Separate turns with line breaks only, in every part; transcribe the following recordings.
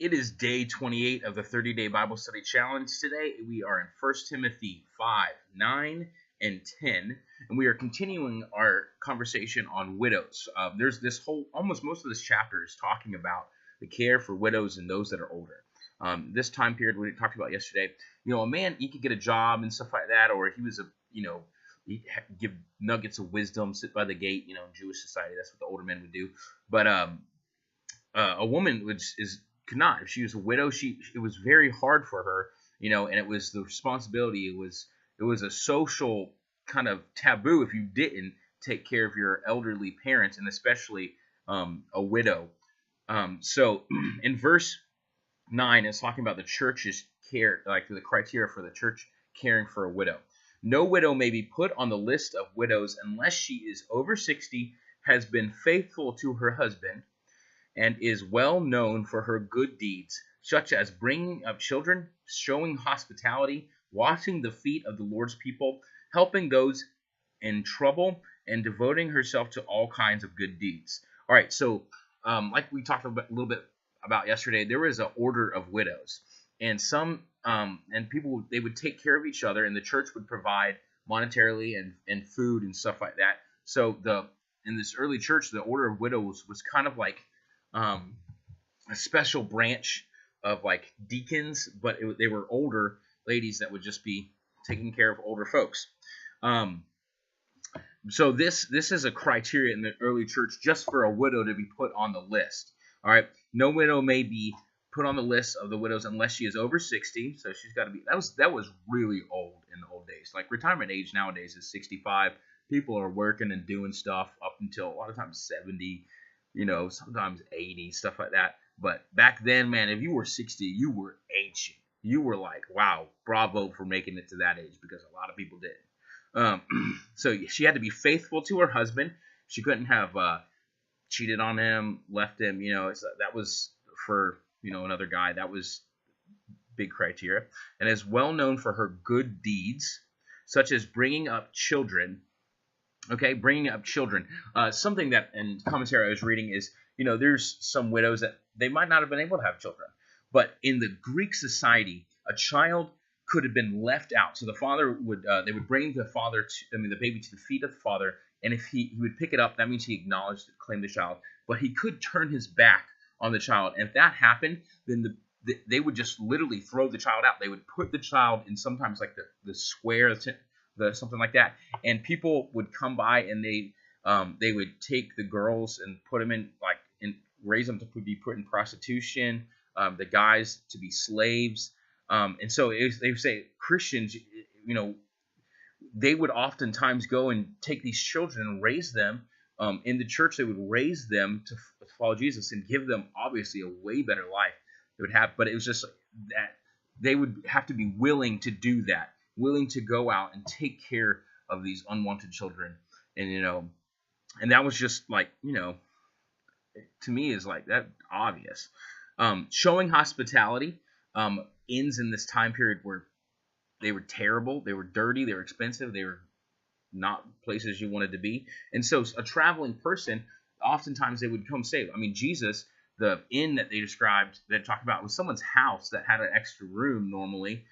It is day 28 of the 30-day Bible study challenge. Today we are in 1 Timothy 5, 9, and 10, and we are continuing our conversation on widows. There's this whole, almost most of this chapter is talking about the care for widows and those that are older. This time period we talked about yesterday, a man, he could get a job and stuff like that, or he was he'd give nuggets of wisdom, sit by the gate, in Jewish society. That's what the older men would do. But a woman which could not. If she was a widow, it was very hard for her, and it was the responsibility. It was a social kind of taboo if you didn't take care of your elderly parents, and especially a widow. So in verse 9, it's talking about the church's care, like the criteria for the church caring for a widow. No widow may be put on the list of widows unless she is over 60, has been faithful to her husband, and is well known for her good deeds, such as bringing up children, showing hospitality, washing the feet of the Lord's people, helping those in trouble, and devoting herself to all kinds of good deeds. All right, so like we talked a little bit about yesterday, there is an order of widows, and and people, they would take care of each other, and the church would provide monetarily and food and stuff like that. So in this early church, the order of widows was kind of like a special branch of like deacons, but they were older ladies that would just be taking care of older folks. So this is a criteria in the early church just for a widow to be put on the list. All right, no widow may be put on the list of the widows unless she is over 60. So she's got to be, that was really old in the old days. Like retirement age nowadays is 65. People are working and doing stuff up until a lot of times 70, sometimes 80, stuff like that. But back then, man, if you were 60, you were ancient. You were like, wow, bravo for making it to that age, because a lot of people didn't. So she had to be faithful to her husband. She couldn't have cheated on him, left him. That was for another guy. That was big criteria, and is well known for her good deeds, such as bringing up children. Okay, bringing up children. Something that in commentary I was reading is, there's some widows that they might not have been able to have children, but in the Greek society, a child could have been left out. So the father they would bring the baby to the feet of the father, and if he would pick it up, that means he acknowledged, claimed the child. But he could turn his back on the child, and if that happened, then they would just literally throw the child out. They would put the child in sometimes like the square, something like that, and people would come by and they would take the girls and put them in and raise them to be put in prostitution, the guys to be slaves, and so they would say Christians, they would oftentimes go and take these children and raise them in the church. They would raise them to follow Jesus and give them obviously a way better life they would have, but it was just that they would have to be willing to do that, willing to go out and take care of these unwanted children. And and that was just like, to me is like that obvious. Showing hospitality ends in this time period where they were terrible, they were dirty, they were expensive, they were not places you wanted to be. And so a traveling person, oftentimes they would come stay. I mean, Jesus, the inn that they described, that talked about, was someone's house that had an extra room normally,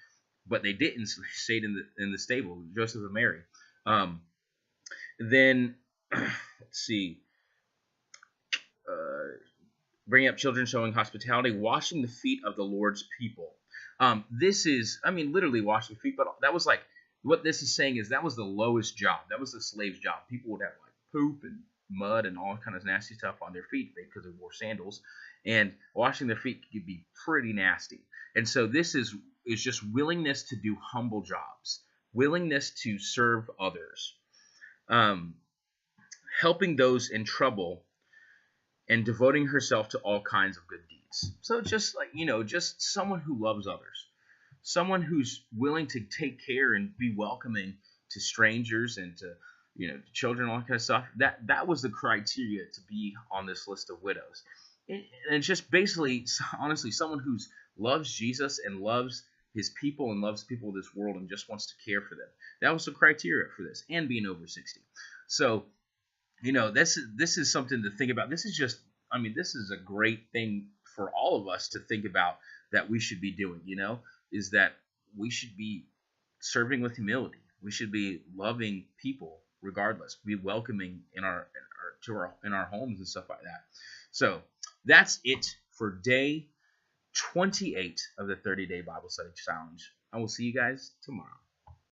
but they didn't. So they stayed in the stable, Joseph and Mary. Then let's see, bringing up children, showing hospitality, washing the feet of the Lord's people. This is, literally washing feet, but that was like, what this is saying is that was the lowest job. That was the slave's job. People would have like poop and mud and all kinds of nasty stuff on their feet because they wore sandals, and washing their feet could be pretty nasty. And so this is just willingness to do humble jobs, willingness to serve others, helping those in trouble, and devoting herself to all kinds of good deeds. So just like, just someone who loves others, someone who's willing to take care and be welcoming to strangers and to, to children, all that kind of stuff. That was the criteria to be on this list of widows. And it's just basically, honestly, someone who loves Jesus and loves his people and loves people of this world and just wants to care for them. That was the criteria for this, and being over 60. So, this is something to think about. This is just, this is a great thing for all of us to think about that we should be doing, is that we should be serving with humility. We should be loving people regardless, be welcoming in our homes and stuff like that. So that's it for day 28 of the 30-day Bible study challenge. I will see you guys tomorrow.